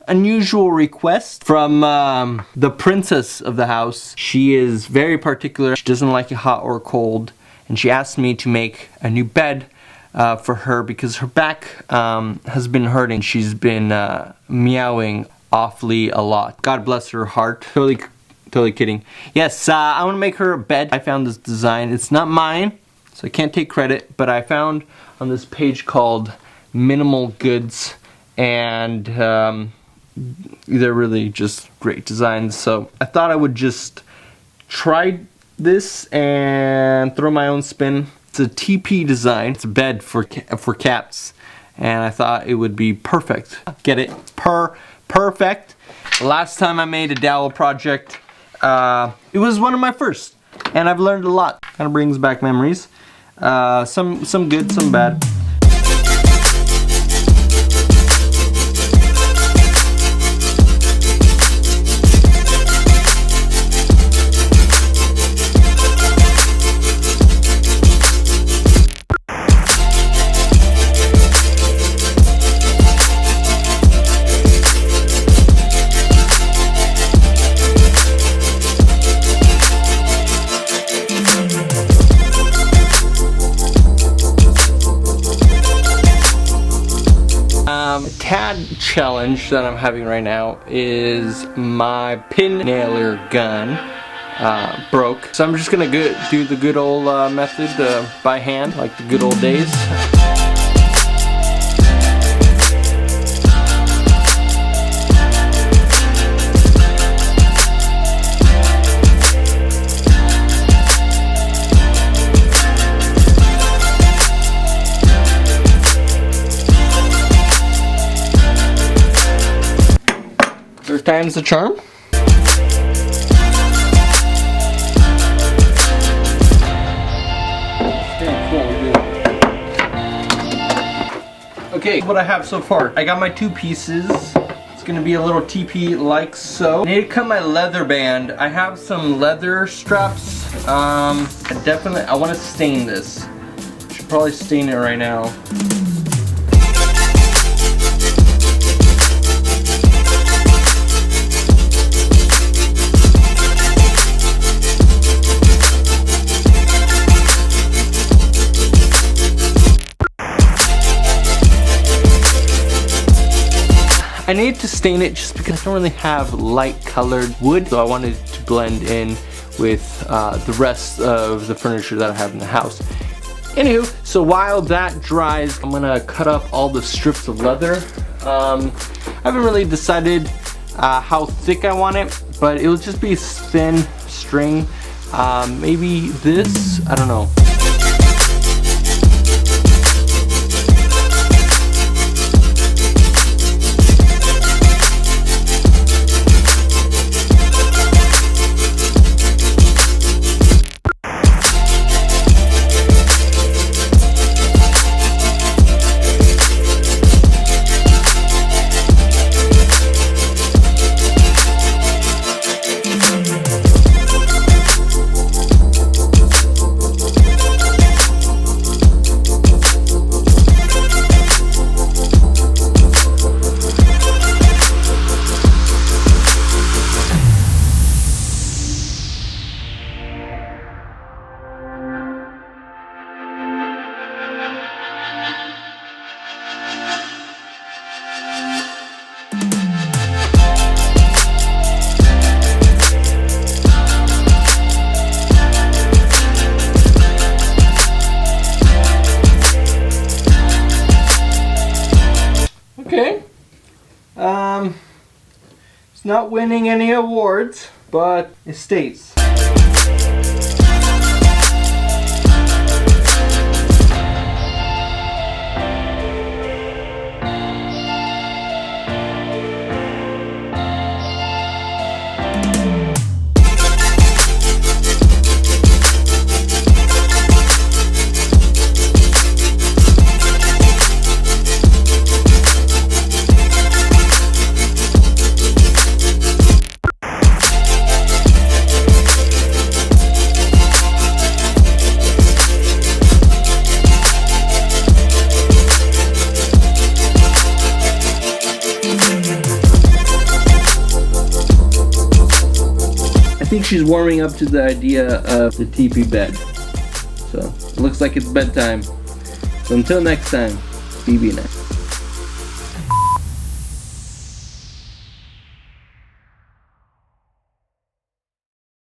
unusual request from the princess of the house. She is very particular. She doesn't like it hot or cold, and she asked me to make a new bed for her because her back has been hurting. She's been meowing awfully a lot. God bless her heart. Totally kidding. Yes, I want to make her a bed. I found this design. It's not mine, so I can't take credit, but I found on this page called Minimal Goods, and they're really just great designs. So I thought I would just try this and throw my own spin. It's a teepee design. It's a bed for cats, and I thought it would be perfect. Get it? Perfect. Last time I made a dowel project, it was one of my first, and I've learned a lot. Kind of brings back memories. Some good, some bad. Tad challenge that I'm having right now is my pin nailer gun broke, so I'm just gonna do the good old method by hand, like the good old days. Third time's the charm. Okay, what I have so far. I got my two pieces. It's gonna be a little teepee like so. I need to cut my leather band. I have some leather straps. I want to stain this. Should probably stain it right now. I need to stain it just because I don't really have light colored wood, so I wanted to blend in with the rest of the furniture that I have in the house. Anywho, so while that dries, I'm gonna cut up all the strips of leather. I haven't really decided how thick I want it, but it'll just be thin string. Maybe this, I don't know. Okay. It's not winning any awards, but it stays. think she's warming up to the idea of the teepee bed. So, it looks like it's bedtime. So until next time, BeeNeh.